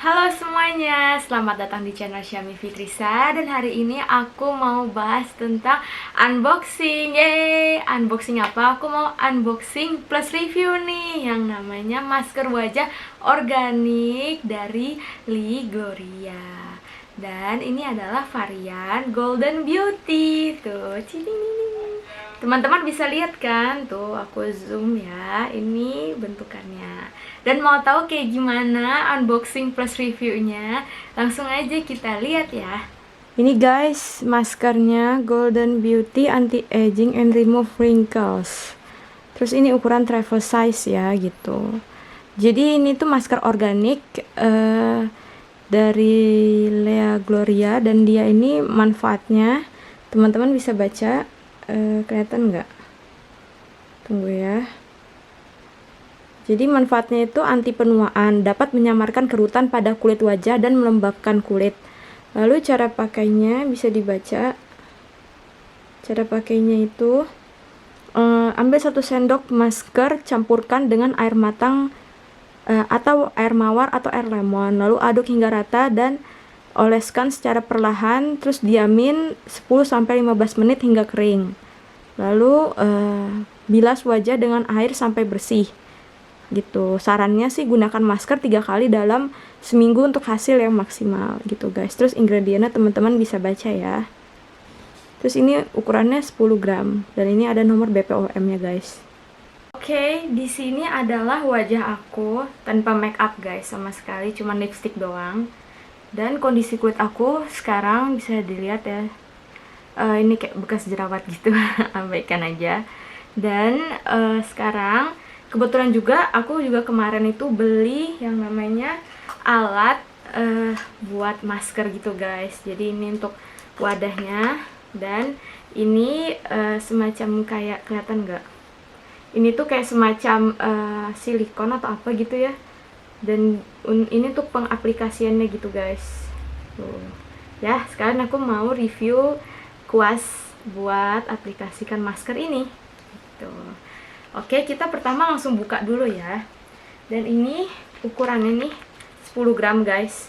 Halo semuanya, selamat datang di channel Syami Fitrisa. Dan hari ini aku mau bahas tentang unboxing. Yeay, unboxing apa? Aku mau unboxing plus review nih, yang namanya masker wajah organik dari Lee Gloria. Dan ini adalah varian Golden Beauty. Tuh, ciling. Teman-teman bisa lihat kan? Tuh, aku zoom ya. Ini bentukannya. Dan mau tahu kayak gimana unboxing plus reviewnya? Langsung aja kita lihat ya. Ini guys, maskernya Golden Beauty Anti-Aging and Remove Wrinkles. Terus ini ukuran travel size ya gitu. Jadi ini tuh masker organik dari Lea Gloria. Dan dia ini manfaatnya, teman-teman bisa baca, kelihatan nggak? Tunggu ya. Jadi manfaatnya itu anti penuaan, dapat menyamarkan kerutan pada kulit wajah dan melembabkan kulit. Lalu cara pakainya bisa dibaca. Cara pakainya itu ambil 1 sendok masker, campurkan dengan air matang atau air mawar atau air lemon. Lalu aduk hingga rata dan oleskan secara perlahan, terus diamin 10-15 menit hingga kering. Lalu bilas wajah dengan air sampai bersih. Gitu. Sarannya sih gunakan masker 3 kali dalam seminggu untuk hasil yang maksimal gitu guys. Terus ingredientnya teman-teman bisa baca ya. Terus ini ukurannya 10 gram dan ini ada nomor BPOM nya guys. Oke, di sini adalah wajah aku tanpa make up guys, sama sekali cuma lipstick doang. Dan kondisi kulit aku sekarang bisa dilihat ya. Ini kayak bekas jerawat gitu. Abaikan aja. Dan sekarang kebetulan juga aku kemarin itu beli yang namanya alat buat masker gitu guys. Jadi ini untuk wadahnya, dan ini semacam kayak, kelihatan nggak? Ini tuh kayak semacam silikon atau apa gitu ya. Dan ini tuh pengaplikasiannya gitu guys. Tuh. Ya, sekarang aku mau review kuas buat aplikasikan masker ini. Gitu. Oke, kita pertama langsung buka dulu ya. Dan ini ukurannya nih 10 gram guys.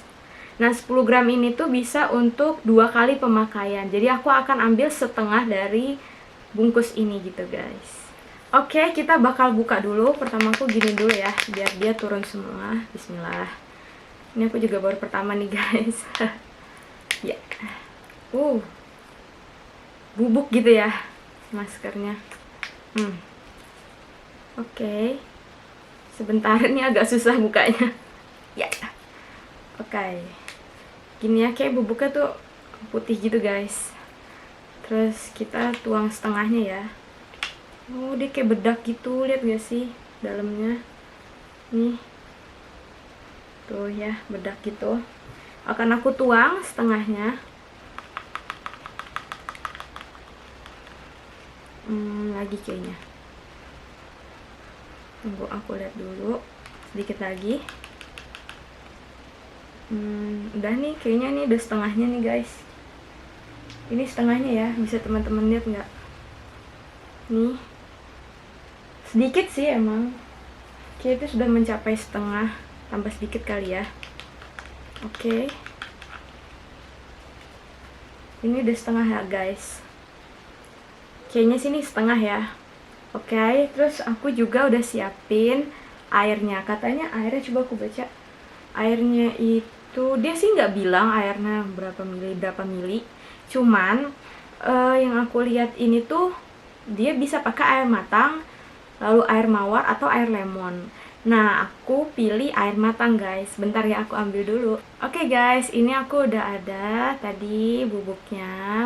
Nah 10 gram ini tuh bisa untuk 2 kali pemakaian. Jadi aku akan ambil setengah dari bungkus ini gitu guys. Oke, kita bakal buka dulu. Pertama aku gini dulu ya, biar dia turun semua. Bismillah. Ini aku juga baru pertama nih guys. Ya. Bubuk gitu ya maskernya. Oke. Sebentar, ini agak susah bukanya. Ya. Oke. Gini ya, kayak bubuknya tuh putih gitu guys. Terus kita tuang setengahnya ya. Oh, dia kayak bedak gitu, lihat gak sih dalamnya? Nih. Tuh ya, bedak gitu. Akan aku tuang setengahnya. Lagi kayaknya. Tunggu, aku lihat dulu sedikit lagi. Udah nih, kayaknya nih udah setengahnya nih guys. Ini setengahnya ya, bisa teman-teman lihat nggak? Nih, sedikit sih emang. Kayak itu sudah mencapai setengah, tambah sedikit kali ya. Oke. Ini udah setengah ya guys. Kayaknya sini setengah ya. Oke, terus aku juga udah siapin airnya. Katanya airnya, coba aku baca. Airnya itu, dia sih nggak bilang airnya berapa mili. Cuman yang aku lihat ini tuh dia bisa pakai air matang, lalu air mawar atau air lemon. Nah, aku pilih air matang guys. Bentar ya, aku ambil dulu. Oke guys, ini aku udah ada tadi bubuknya,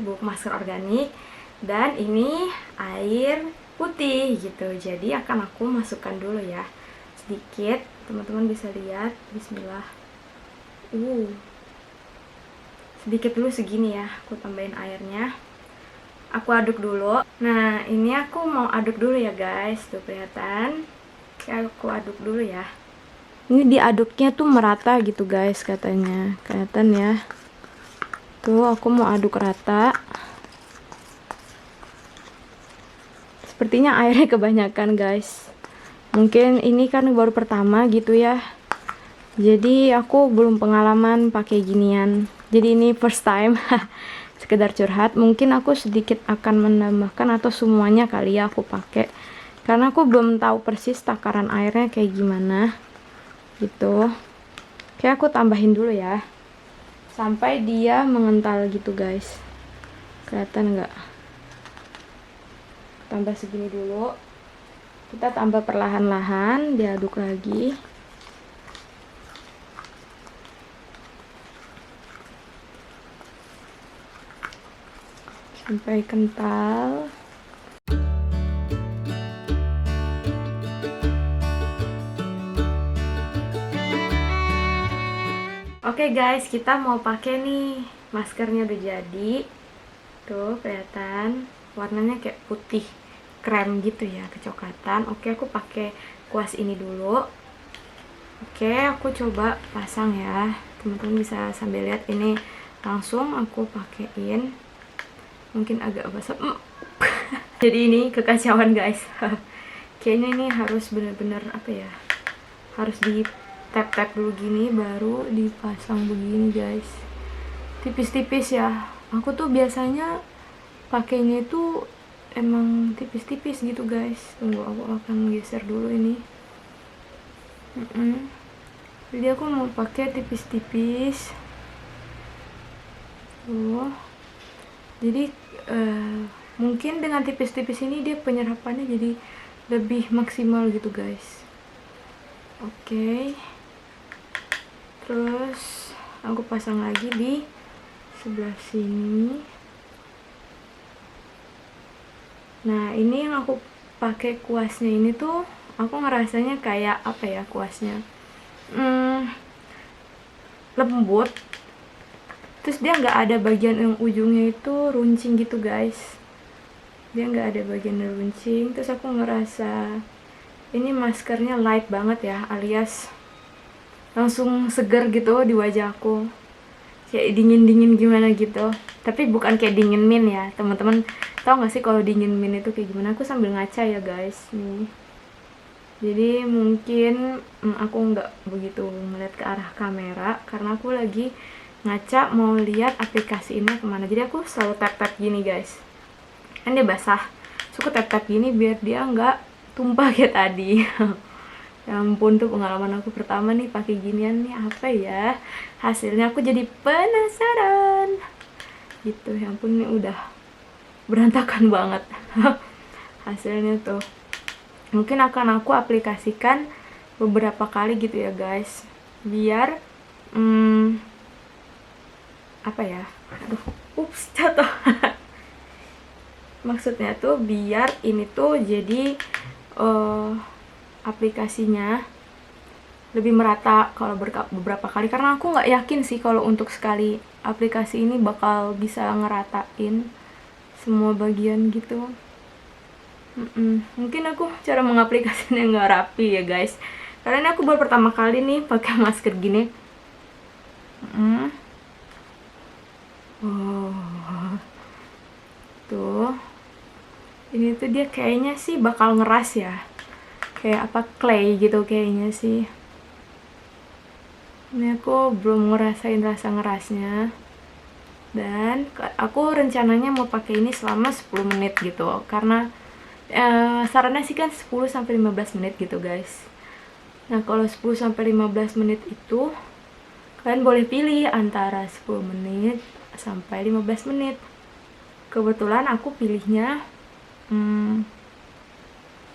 bubuk masker organik. Dan ini air putih gitu. Jadi akan aku masukkan dulu ya, sedikit. Teman-teman bisa lihat. Bismillah. Sedikit dulu segini ya. Aku tambahin airnya. Aku aduk dulu. Nah, ini aku mau aduk dulu ya guys. Tuh kelihatan. Aku aduk dulu ya. Ini diaduknya tuh merata gitu guys katanya. Kelihatan ya. Tuh aku mau aduk rata. Sepertinya airnya kebanyakan guys. Mungkin ini kan baru pertama gitu ya. Jadi aku belum pengalaman pakai ginian. Jadi ini first time. Sekedar curhat. Mungkin aku sedikit akan menambahkan atau semuanya kali ya aku pakai. Karena aku belum tahu persis takaran airnya kayak gimana. Gitu. Oke, aku tambahin dulu ya. Sampai dia mengental gitu guys. Kelihatan nggak? Tambah segini dulu. Kita tambah perlahan-lahan, diaduk lagi. Sampai kental. Oke guys, kita mau pakai nih. Maskernya udah jadi. Tuh, kelihatan. Warnanya kayak putih krem gitu ya, kecoklatan. Oke, aku pakai kuas ini dulu. Oke, aku coba pasang ya. Teman-teman bisa sambil lihat ini. Langsung aku pakein. Mungkin agak basah. Jadi ini kekacauan guys. Kayaknya ini harus benar-benar apa ya, harus di tap-tap dulu gini baru dipasang begini guys, tipis-tipis ya. Aku tuh biasanya pakainya itu emang tipis-tipis gitu guys. Tunggu, aku akan geser dulu ini. Jadi aku mau pakai tipis-tipis tuh. Jadi mungkin dengan tipis-tipis ini dia penyerapannya jadi lebih maksimal gitu guys. Oke. Terus aku pasang lagi di sebelah sini. Nah, ini yang aku pakai kuasnya ini tuh aku ngerasanya kayak apa ya kuasnya, lembut. Terus dia nggak ada bagian yang ujungnya itu runcing gitu guys. Dia nggak ada bagian runcing. Terus aku ngerasa ini maskernya light banget ya, alias langsung seger gitu di wajahku, kayak dingin-dingin gimana gitu. Tapi bukan kayak dingin min ya teman-teman. Tau gak sih kalau dingin min itu kayak gimana? Aku sambil ngaca ya guys nih. Jadi mungkin aku nggak begitu ngeliat ke arah kamera karena aku lagi ngaca mau lihat aplikasi ini kemana. Jadi aku selalu tap-tap gini guys, kan dia basah, suka tap-tap gini biar dia nggak tumpah kayak tadi. Ya ampun, tuh pengalaman aku pertama nih pakai ginian nih, apa ya hasilnya, aku jadi penasaran gitu. Ya ampun, ini udah berantakan banget hasilnya tuh. Mungkin akan aku aplikasikan beberapa kali gitu ya guys, biar apa ya, aduh, ups, jatuh. Maksudnya tuh biar ini tuh jadi aplikasinya lebih merata kalau beberapa kali, karena aku nggak yakin sih kalau untuk sekali aplikasi ini bakal bisa ngeratain semua bagian gitu. Mungkin aku cara mengaplikasinya nggak rapi ya guys, karena ini aku baru pertama kali nih pakai masker gini. Oh, tuh ini tuh dia kayaknya sih bakal ngeras ya, kayak apa, clay gitu kayaknya sih. Ini aku belum ngerasain rasa ngerasnya. Dan aku rencananya mau pakai ini selama 10 menit gitu, karena sarannya sih kan 10-15 menit gitu guys. Nah, kalau 10-15 menit itu kalian boleh pilih antara 10 menit sampai 15 menit. Kebetulan aku pilihnya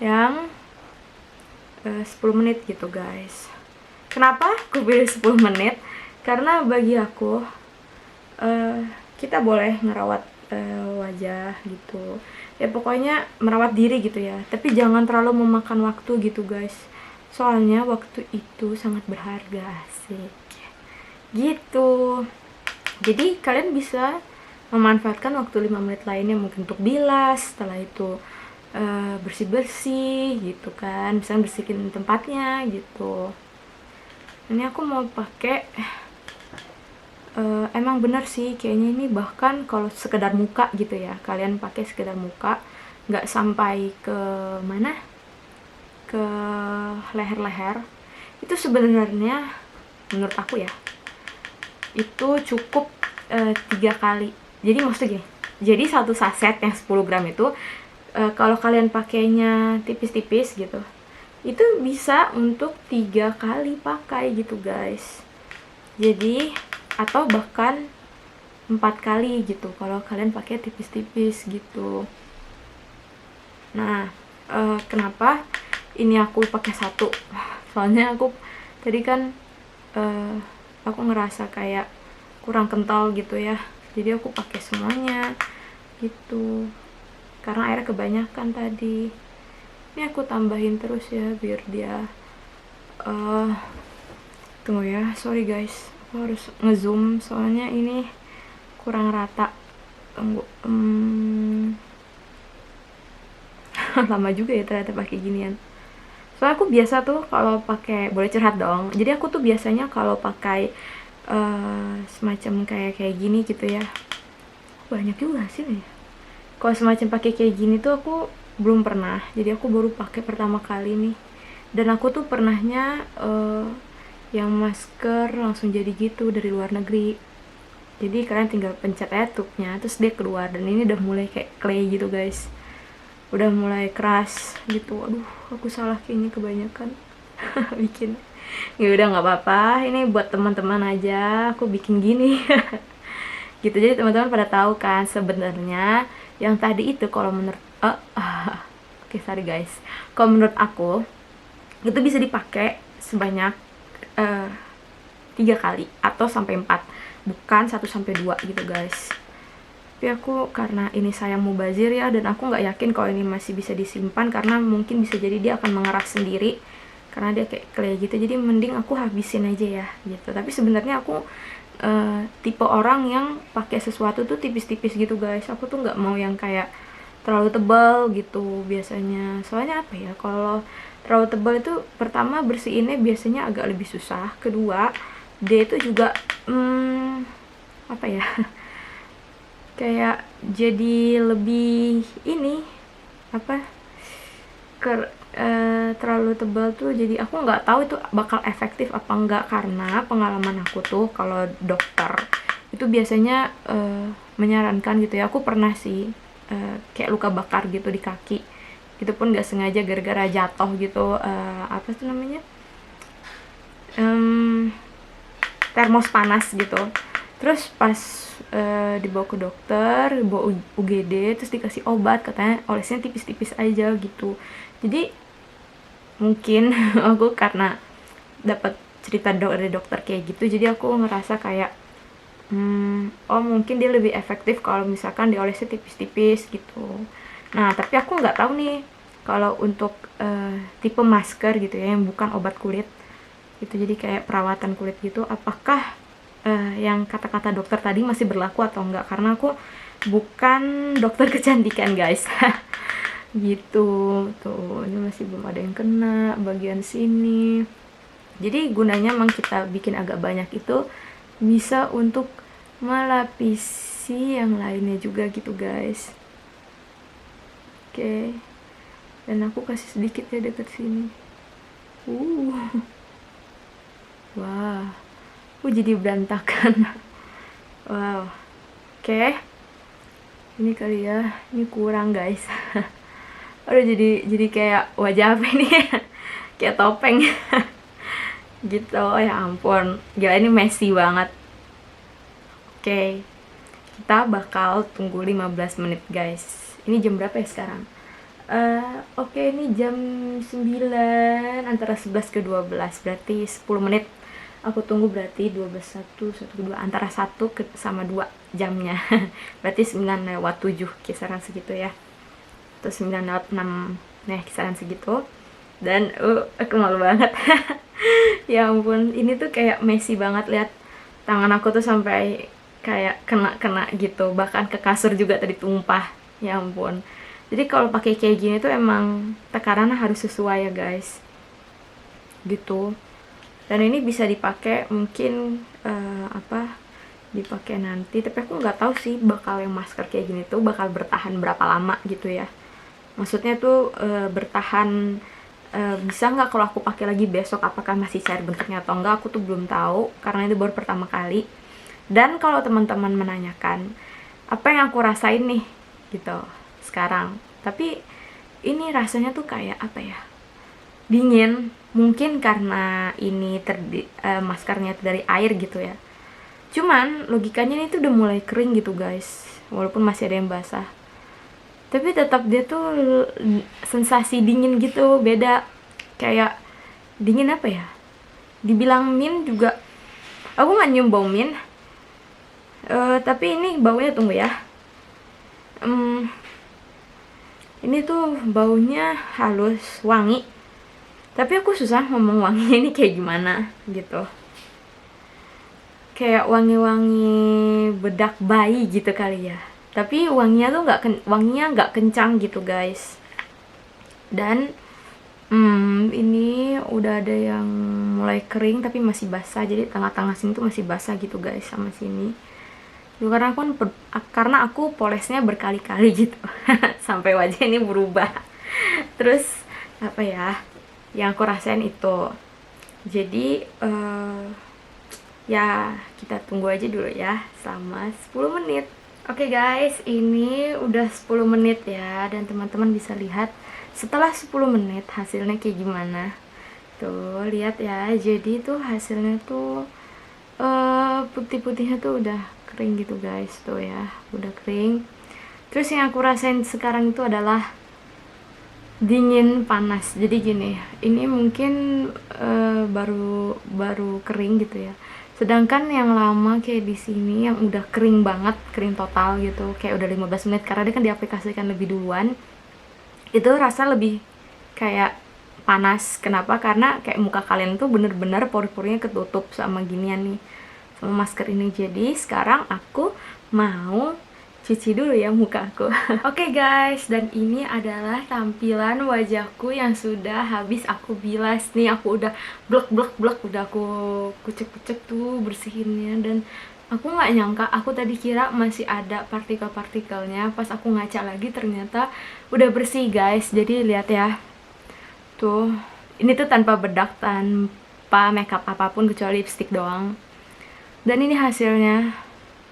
yang 10 menit gitu guys. Kenapa aku pilih 10 menit? Karena bagi aku kita boleh ngerawat wajah gitu ya, pokoknya merawat diri gitu ya, tapi jangan terlalu memakan waktu gitu guys, soalnya waktu itu sangat berharga sih gitu. Jadi kalian bisa memanfaatkan waktu 5 menit lainnya mungkin untuk bilas, setelah itu bersih-bersih gitu kan, misalnya bersihin tempatnya gitu. Ini aku mau pakai emang bener sih kayaknya ini, bahkan kalau sekedar muka gitu ya, kalian pakai sekedar muka, nggak sampai ke mana, ke leher-leher, itu sebenarnya menurut aku ya, itu cukup 3 kali. Jadi maksudnya jadi satu saset yang 10 gram itu kalau kalian pakainya tipis-tipis gitu, itu bisa untuk 3 kali pakai gitu guys. Jadi atau bahkan 4 kali gitu kalau kalian pakai tipis-tipis gitu. Nah, kenapa ini aku pakai satu? Soalnya aku tadi kan aku ngerasa kayak kurang kental gitu ya. Jadi aku pakai semuanya gitu. Karena airnya kebanyakan tadi. Ini aku tambahin terus ya biar dia tunggu ya, sorry guys, aku harus ngezoom soalnya ini kurang rata. Tunggu. Lama juga ya ternyata pakai ginian. Soalnya aku biasa tuh kalau pakai, boleh curhat dong. Jadi aku tuh biasanya kalau pakai semacam kayak gini gitu ya. Banyak juga sih nih. Kalau semacam pakai kayak gini tuh aku belum pernah. Jadi aku baru pakai pertama kali nih. Dan aku tuh pernahnya yang masker langsung jadi gitu dari luar negeri. Jadi kalian tinggal pencet aja tube-nya terus dia keluar, dan ini udah mulai kayak clay gitu guys. Udah mulai keras gitu. Aduh, aku salah kayaknya kebanyakan bikin. Ya udah nggak apa-apa. Ini buat teman-teman aja aku bikin gini. Gitu. Jadi teman-teman pada tahu kan sebenarnya yang tadi itu kalau menurut oke, sorry guys. Kalau menurut aku itu bisa dipakai sebanyak 3 kali atau sampai 4, bukan 1 sampai 2 gitu guys. Tapi aku karena ini sayang mubazir ya, dan aku nggak yakin kalau ini masih bisa disimpan karena mungkin bisa jadi dia akan mengeras sendiri karena dia kayak clay gitu. Jadi mending aku habisin aja ya gitu. Tapi sebenarnya aku tipe orang yang pakai sesuatu tuh tipis-tipis gitu guys. Aku tuh nggak mau yang kayak terlalu tebal gitu biasanya. Soalnya apa ya, kalau terlalu tebal itu pertama bersihinnya biasanya agak lebih susah, kedua dia itu juga apa ya, kayak jadi lebih ini apa terlalu tebal tuh. Jadi aku nggak tahu itu bakal efektif apa enggak, karena pengalaman aku tuh kalau dokter itu biasanya menyarankan gitu ya. Aku pernah sih kayak luka bakar gitu di kaki, itu pun nggak sengaja gara-gara jatuh gitu, apa tuh namanya, termos panas gitu. Terus pas dibawa ke dokter, dibawa UGD, terus dikasih obat, katanya olesnya tipis-tipis aja gitu. Jadi mungkin aku karena dapat cerita dari dokter kayak gitu, jadi aku ngerasa kayak oh mungkin dia lebih efektif kalau misalkan diolesnya tipis-tipis gitu. Nah tapi aku nggak tahu nih kalau untuk tipe masker gitu ya yang bukan obat kulit gitu, jadi kayak perawatan kulit gitu, apakah yang kata-kata dokter tadi masih berlaku atau enggak, karena aku bukan dokter kecantikan guys. Gitu tuh, ini masih belum ada yang kena bagian sini. Jadi gunanya memang kita bikin agak banyak itu bisa untuk melapisi yang lainnya juga gitu guys. Oke. Dan aku kasih sedikit ya deket sini. Wah, jadi berantakan. Wow. Oke. Ini kali ya, ini kurang guys. Udah jadi kayak wajah apa ini? Kayak topeng. Gitu. Ya ampun, gila ini messy banget. Oke. Kita bakal tunggu 15 menit guys. Ini jam berapa ya sekarang? Oke, ini jam 9, antara 11 ke 12, berarti 10 menit. Aku tunggu berarti 12, 1, 1, 2, antara 1 sama 2 jamnya. Berarti 9:07, kisaran segitu ya. Atau 9:06, nah kisaran segitu. Dan aku malu banget. Ya ampun, ini tuh kayak messy banget, lihat tangan aku tuh sampai kayak kena gitu, bahkan ke kasur juga tadi tumpah. Ya ampun. Jadi kalau pakai kayak gini tuh emang tekarannya harus sesuai ya guys. Gitu. Dan ini bisa dipakai mungkin dipakai nanti, tapi aku nggak tahu sih bakal yang masker kayak gini tuh bakal bertahan berapa lama gitu ya. Maksudnya tuh bertahan bisa nggak kalau aku pakai lagi besok, apakah masih cair bentuknya atau enggak, aku tuh belum tahu karena itu baru pertama kali. Dan kalau teman-teman menanyakan apa yang aku rasain nih gitu sekarang, tapi ini rasanya tuh kayak apa ya, dingin. Mungkin karena ini maskernya dari air gitu ya, cuman logikanya ini tuh udah mulai kering gitu guys, walaupun masih ada yang basah, tapi tetap dia tuh sensasi dingin gitu, beda. Kayak dingin apa ya, dibilang mint juga aku nggak nyium bau mint. Tapi ini baunya, tunggu ya, ini tuh baunya halus, wangi, tapi aku susah ngomong wanginya ini kayak gimana gitu, kayak wangi-wangi bedak bayi gitu kali ya, tapi wanginya tuh nggak kencang gitu guys. Dan ini udah ada yang mulai kering tapi masih basah, jadi tengah-tengah sini tuh masih basah gitu guys, sama sini. Karena aku polesnya berkali-kali gitu sampai wajah ini berubah. Terus apa ya yang aku rasain itu, jadi ya kita tunggu aja dulu ya selama 10 menit. Oke guys, ini udah 10 menit ya, dan teman-teman bisa lihat setelah 10 menit hasilnya kayak gimana. Tuh, lihat ya. Jadi tuh hasilnya tuh putih-putihnya tuh udah kering gitu guys. Tuh ya, udah kering. Terus yang aku rasain sekarang itu adalah dingin panas. Jadi gini, ini mungkin baru kering gitu ya. Sedangkan yang lama kayak di sini yang udah kering banget, kering total gitu, kayak udah 15 menit karena dia kan diaplikasikan lebih duluan. Itu rasa lebih kayak panas. Kenapa? Karena kayak muka kalian tuh bener-bener pori-porinya ketutup sama ginian nih, sama masker ini. Jadi sekarang aku mau cuci dulu ya muka aku. Oke guys, dan ini adalah tampilan wajahku yang sudah habis aku bilas nih. Aku udah blek, udah aku kucek-kucek tuh bersihinnya, dan aku nggak nyangka, aku tadi kira masih ada partikel-partikelnya. Pas aku ngaca lagi ternyata udah bersih guys. Jadi lihat ya, tuh ini tuh tanpa bedak, tanpa makeup apapun kecuali lipstick doang. Dan ini hasilnya,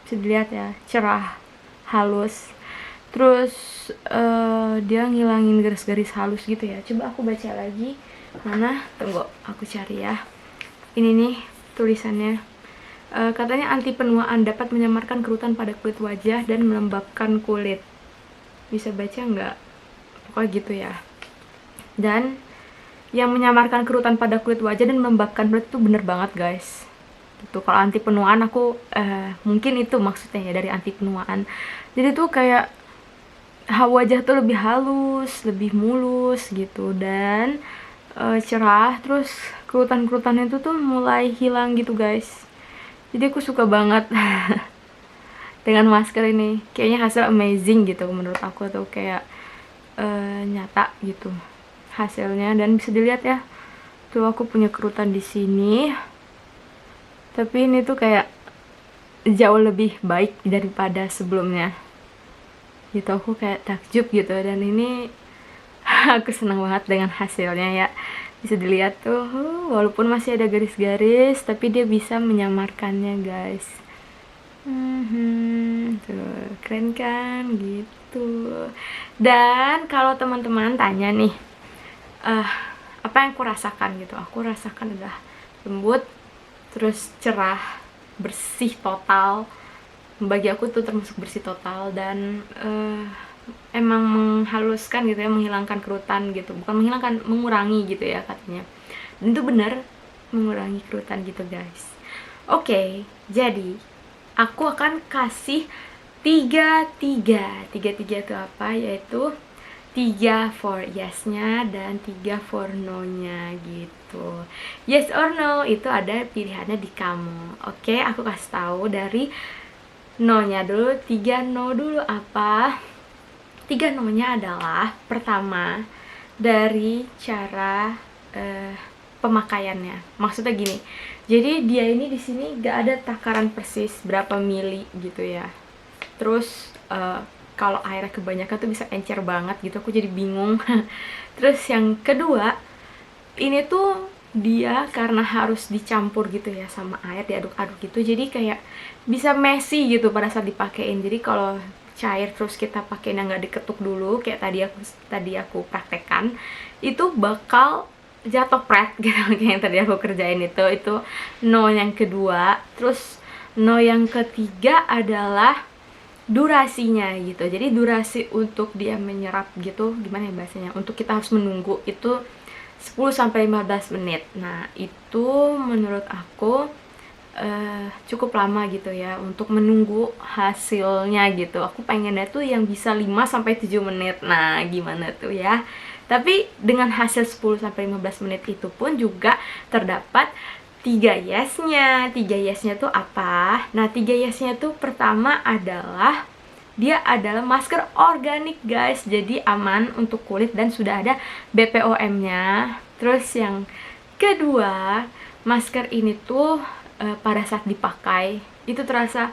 bisa dilihat ya, cerah, halus. Terus dia ngilangin garis-garis halus gitu ya. Coba aku baca lagi, mana, tunggu aku cari ya. Ini nih tulisannya, katanya anti penuaan, dapat menyamarkan kerutan pada kulit wajah dan melembabkan kulit. Bisa baca nggak? Pokoknya gitu ya. Dan yang menyamarkan kerutan pada kulit wajah dan melembabkan kulit itu bener banget guys gitu. Kalau anti penuaan aku mungkin itu maksudnya ya, dari anti penuaan. Jadi tuh kayak wajah tuh lebih halus, lebih mulus gitu, dan cerah. Terus kerutan-kerutannya itu tuh mulai hilang gitu guys. Jadi aku suka banget dengan masker ini. Kayaknya hasil amazing gitu menurut aku tuh, kayak nyata gitu hasilnya. Dan bisa dilihat ya, tuh aku punya kerutan di sini, tapi ini tuh kayak jauh lebih baik daripada sebelumnya gitu. Aku kayak takjub gitu, dan ini aku senang banget dengan hasilnya ya. Bisa dilihat tuh, walaupun masih ada garis-garis tapi dia bisa menyamarkannya guys. Tuh, keren kan gitu. Dan kalau teman-teman tanya nih, apa yang aku rasakan gitu, aku rasakan adalah lembut, terus cerah, bersih total. Bagi aku tuh termasuk bersih total, dan emang menghaluskan gitu ya, menghilangkan kerutan gitu. Bukan menghilangkan, mengurangi gitu ya katanya. Dan itu bener mengurangi kerutan gitu guys. Oke, jadi aku akan kasih 3 itu apa, yaitu 3 for yes-nya dan 3 for no-nya gitu. Yes or no itu ada pilihannya di kamu. Oke, aku kasih tahu dari no-nya dulu. 3 no dulu apa? 3 no-nya adalah, pertama, dari cara pemakaiannya. Maksudnya gini, jadi dia ini di sini gak ada takaran persis berapa mili gitu ya. Terus kalau airnya kebanyakan tuh bisa encer banget gitu, aku jadi bingung. Terus yang kedua, ini tuh dia karena harus dicampur gitu ya sama air, diaduk-aduk gitu, jadi kayak bisa messy gitu pada saat dipakein. Jadi kalau cair terus kita pakein yang nggak diketuk dulu kayak tadi aku praktekkan, itu bakal jatuh pret gitu kayak yang tadi aku kerjain itu no yang kedua. Terus no yang ketiga adalah durasinya gitu. Jadi durasi untuk dia menyerap gitu, gimana ya bahasanya, untuk kita harus menunggu itu 10-15 menit. Nah itu menurut aku cukup lama gitu ya untuk menunggu hasilnya gitu. Aku pengennya tuh yang bisa 5-7 menit. Nah gimana tuh ya. Tapi dengan hasil 10-15 menit itu pun juga terdapat 3 yes-nya. 3 yes-nya tuh apa? Nah 3 yes-nya tuh pertama adalah dia adalah masker organik guys, jadi aman untuk kulit dan sudah ada BPOM-nya. Terus yang kedua, masker ini tuh pada saat dipakai itu terasa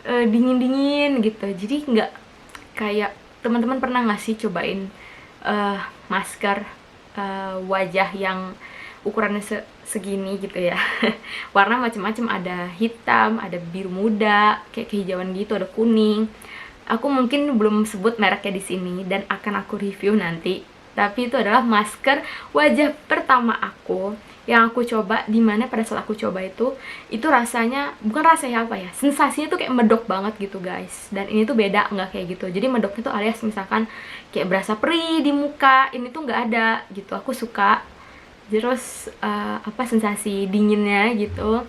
dingin-dingin gitu. Jadi nggak kayak, teman-teman pernah nggak sih cobain masker wajah yang ukurannya segini gitu ya. Warna macam-macam, ada hitam, ada biru muda, kayak kehijauan gitu, ada kuning. Aku mungkin belum sebut mereknya di sini dan akan aku review nanti. Tapi itu adalah masker wajah pertama aku yang aku coba, dimana pada saat aku coba itu rasanya, bukan rasanya apa ya, sensasinya tuh kayak medok banget gitu guys. Dan ini tuh beda, nggak kayak gitu. Jadi medoknya tuh alias misalkan kayak berasa perih di muka, ini tuh nggak ada gitu. Aku suka. Terus sensasi dinginnya gitu.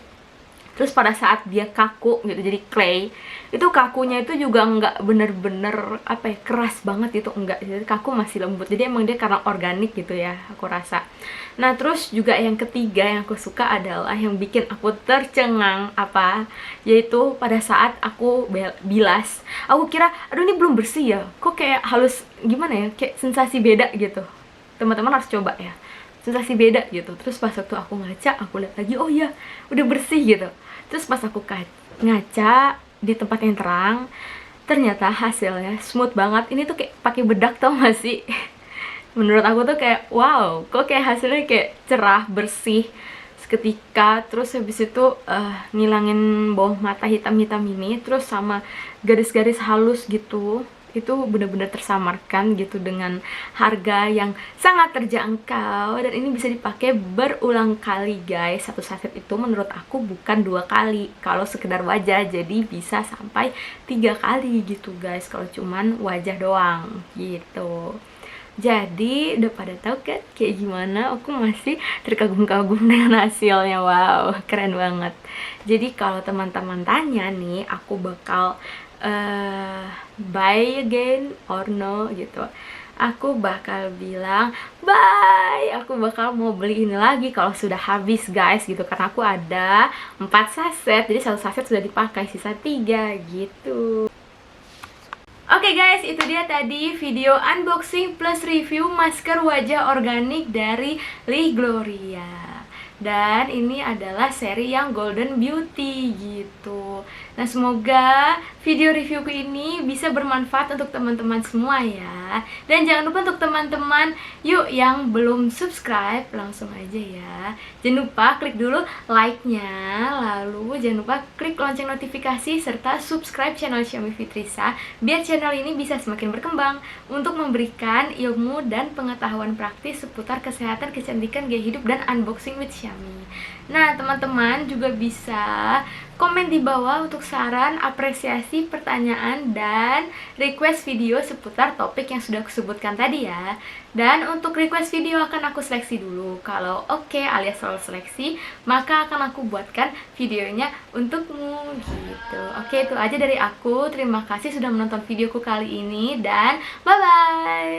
Terus pada saat dia kaku gitu, jadi clay, itu kakunya itu juga nggak bener-bener keras banget gitu, enggak. Jadi kaku masih lembut. Jadi emang dia karena organik gitu ya, aku rasa. Nah terus juga yang ketiga yang aku suka adalah yang bikin aku tercengang yaitu pada saat aku bilas, aku kira aduh ini belum bersih ya, kok kayak halus gimana ya, kayak sensasi beda gitu. Teman-teman harus coba ya, sensasi beda gitu. Terus pas waktu aku ngaca, aku lihat lagi, oh iya udah bersih gitu. Terus pas aku ngaca di tempat yang terang, ternyata hasilnya smooth banget. Ini tuh kayak pakai bedak, tau gak sih? Menurut aku tuh kayak wow, kok kayak hasilnya kayak cerah, bersih seketika. Terus habis itu ngilangin bawah mata hitam-hitam ini, terus sama garis-garis halus gitu. Itu benar-benar tersamarkan gitu dengan harga yang sangat terjangkau, dan ini bisa dipakai berulang kali guys. Satu saset itu menurut aku bukan 2 kali kalau sekedar wajah, jadi bisa sampai 3 kali gitu guys kalau cuman wajah doang gitu. Jadi udah pada tahu kan kayak gimana, aku masih terkagum-kagum dengan hasilnya. Wow, keren banget. Jadi kalau teman-teman tanya nih, aku bakal buy again or no gitu, aku bakal bilang bye. Aku bakal mau beli ini lagi kalau sudah habis guys gitu, karena aku ada 4 saset, jadi 1 saset sudah dipakai, sisa 3 gitu. Oke guys, itu dia tadi video unboxing plus review masker wajah organik dari Lee Gloria. Dan ini adalah seri yang Golden Beauty gitu. Nah semoga video reviewku ini bisa bermanfaat untuk teman-teman semua ya. Dan jangan lupa untuk teman-teman yuk yang belum subscribe, langsung aja ya. Jangan lupa klik dulu like-nya, lalu jangan lupa klik lonceng notifikasi serta subscribe channel Xiaomi Fitrisa, biar channel ini bisa semakin berkembang untuk memberikan ilmu dan pengetahuan praktis seputar kesehatan, kecantikan, gaya hidup, dan unboxing with Xiaomi. Nah teman-teman juga bisa komen di bawah untuk saran, apresiasi, pertanyaan, dan request video seputar topik yang sudah aku sebutkan tadi ya. Dan untuk request video akan aku seleksi dulu. Kalau oke alias soal seleksi, maka akan aku buatkan videonya untukmu gitu. Oke, itu aja dari aku. Terima kasih sudah menonton videoku kali ini dan bye-bye.